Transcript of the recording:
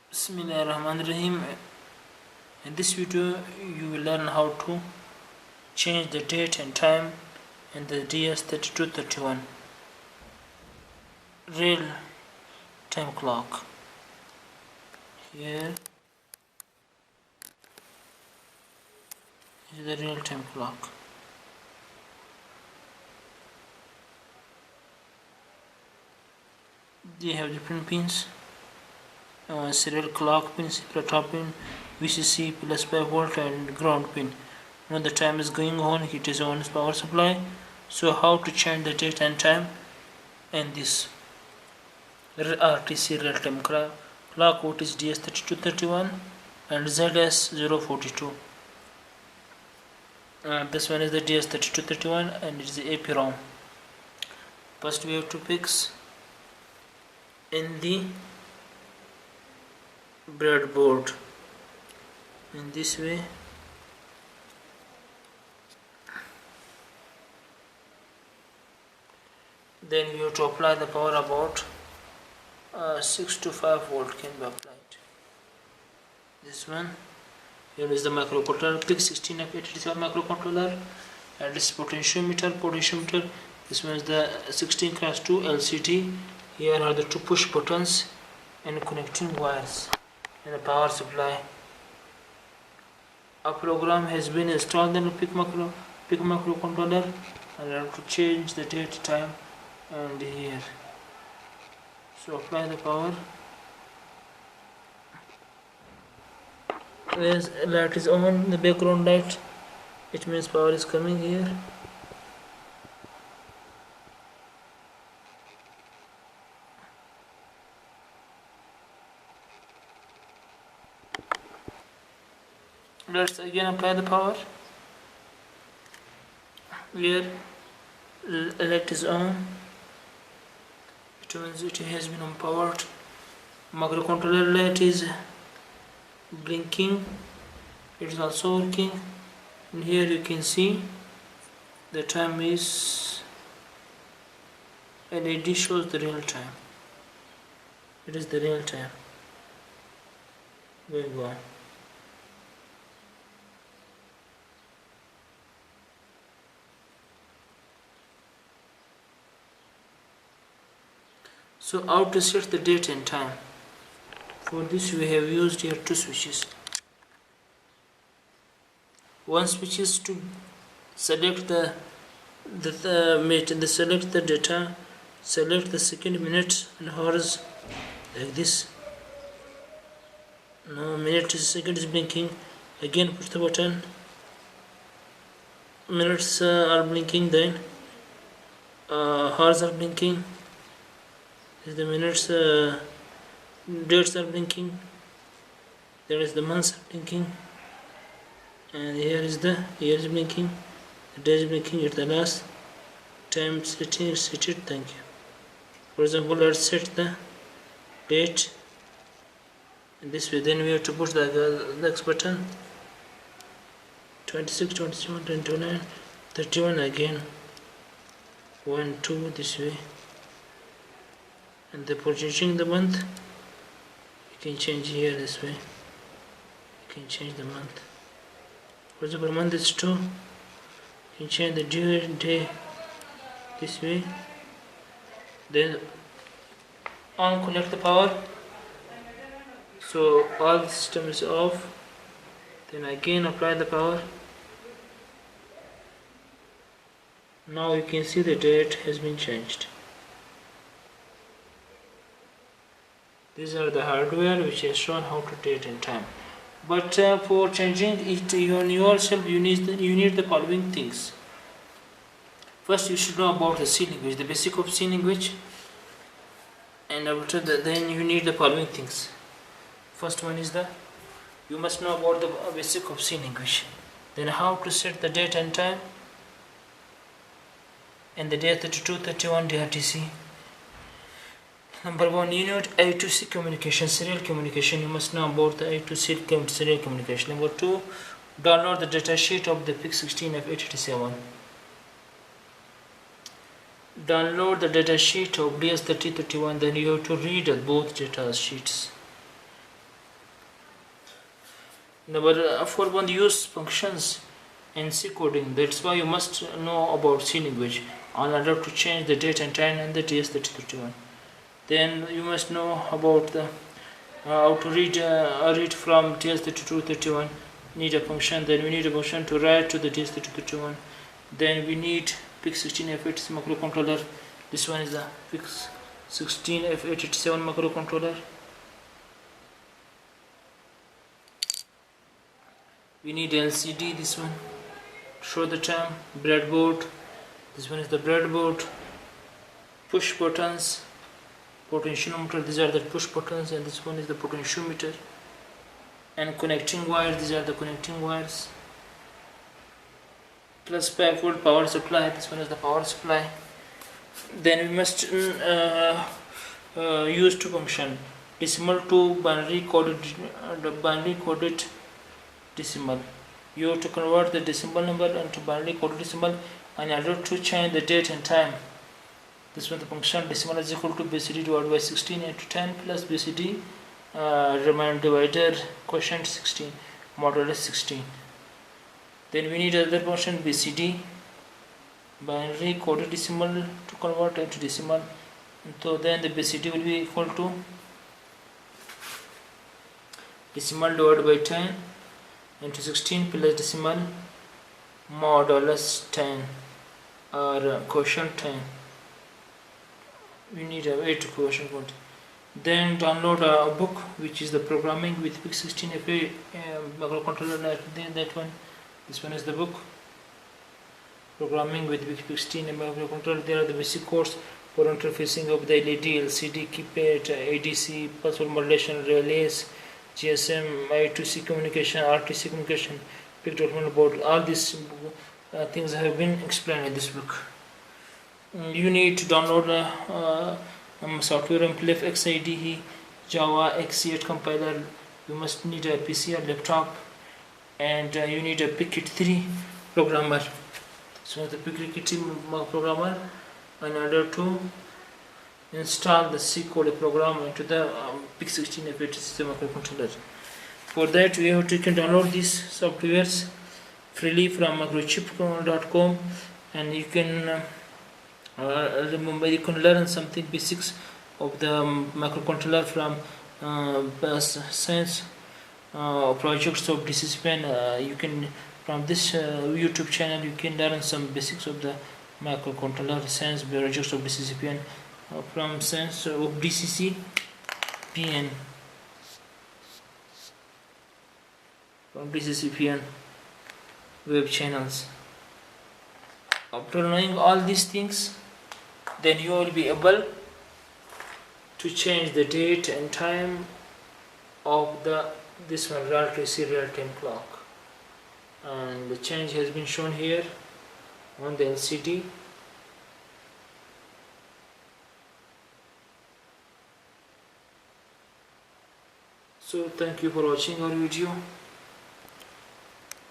Bismillahirrahmanirrahim. In this video you will learn how to change the date and time in the DS3231 real time clock. Here is the real time clock. They have different pins. Serial clock pin, separate top pin, VCC plus 5 volt and ground pin. When the time is going on, it is on power supply. So how to change the date and time in this RTC real time clock? Code is DS3231 and ZS042. This one is the DS3231 and it is the AP ROM. First we have to fix in the breadboard in this way. Then you have to apply the power about 6 to 5 volt can be applied. This one here is the microcontroller, pic16f887 microcontroller, and this potentiometer. This one is the 16x2 LCD. Here are the two push buttons and connecting wires and the power supply. A program has been installed in the pic microcontroller, and I have to change the date, time, and here. So apply the power. As light is on, the background light, it means power is coming here. Let's again apply the power. Here light is on, it means it has been powered. Microcontroller light is blinking, it is also working, and here you can see the time is LED shows the real time. It is the real time going on. So how to set the date and time? For this we have used here two switches. One switch is to select the select the data, select the second, minute and hours like this. Now minute is second is blinking. Again push the button. Minutes are blinking. Then hours are blinking. The minutes, dates are blinking. There is the months are blinking, and here is blinking. The day is blinking at the last. Time setting is set. Thank you. For example, let's set the date in this way. Then we have to push the next button. 26, 27, 29, 31 again. 1, 2 this way. And for changing the month, you can change here this way. You can change the month. For example, month is 2. You can change the day this way. Then on connect the power. So all the system is off. Then again apply the power. Now you can see the date has been changed. These are the hardware which has shown how to date and time. But for changing it on yourself, you need the following things. First, you should know about the C language, the basic of C language, and after that, then you need the following things. First one is you must know about the basic of C language. Then how to set the date and time, and the DS3231 RTC. Number 1, you need I2C communication, serial communication. You must know about the I2C serial communication. Number 2, download the data sheet of the pic16f887. Download the data sheet of DS3031, then you have to read both data sheets. Number 4.1 use functions in C coding. That's why you must know about C language in order to change the date and time in the DS3231. Then you must know about the how to read from DS3231. Need a function. Then we need a function to write to the DS3231. Then we need pic16f887 microcontroller. This one is the pic16f887 microcontroller. We need LCD, this one, show the time, breadboard, this one is the breadboard, push buttons, potentiometer, these are the push buttons, and this one is the potentiometer, and connecting wires, these are the connecting wires, plus 5 volt power supply, this one is the power supply. Then we must use two function, decimal to binary coded decimal. You have to convert the decimal number into binary coded decimal in order to change the date and time. This one the function decimal is equal to BCD divided by 16 into 10 plus BCD remainder divider quotient 16 modulus 16. Then we need another function BCD binary coded decimal to convert into decimal. So then the BCD will be equal to decimal divided by 10 into 16 plus decimal modulus 10 or quotient 10. We need a way to quotient point. Then download a book which is the programming with pic16f8 microcontroller. That one, this one is the book programming with pic16 microcontroller. There are the basic course for interfacing of the LED, LCD, keypad, ADC, password modulation, relays, GSM, I2C communication, RTC communication, pic development board. All these things have been explained in this book. You need to download software Amplif XIDE, Java, X8 compiler. You must need a PC or laptop, and you need a pic3 programmer. So the pic3 programmer in order to install the C code program into the pic16f887 microcontroller. For that we have to download these softwares freely from microchip.com, and you can remember, you can learn something basics of the microcontroller from science projects of DCCPN. You can from this YouTube channel you can learn some basics of the microcontroller science projects of DCCPN from science of DCCPN from DCCPN web channels. After knowing all these things, then you will be able to change the date and time of this one RTC real-time clock, and the change has been shown here on the LCD. So thank you for watching our video.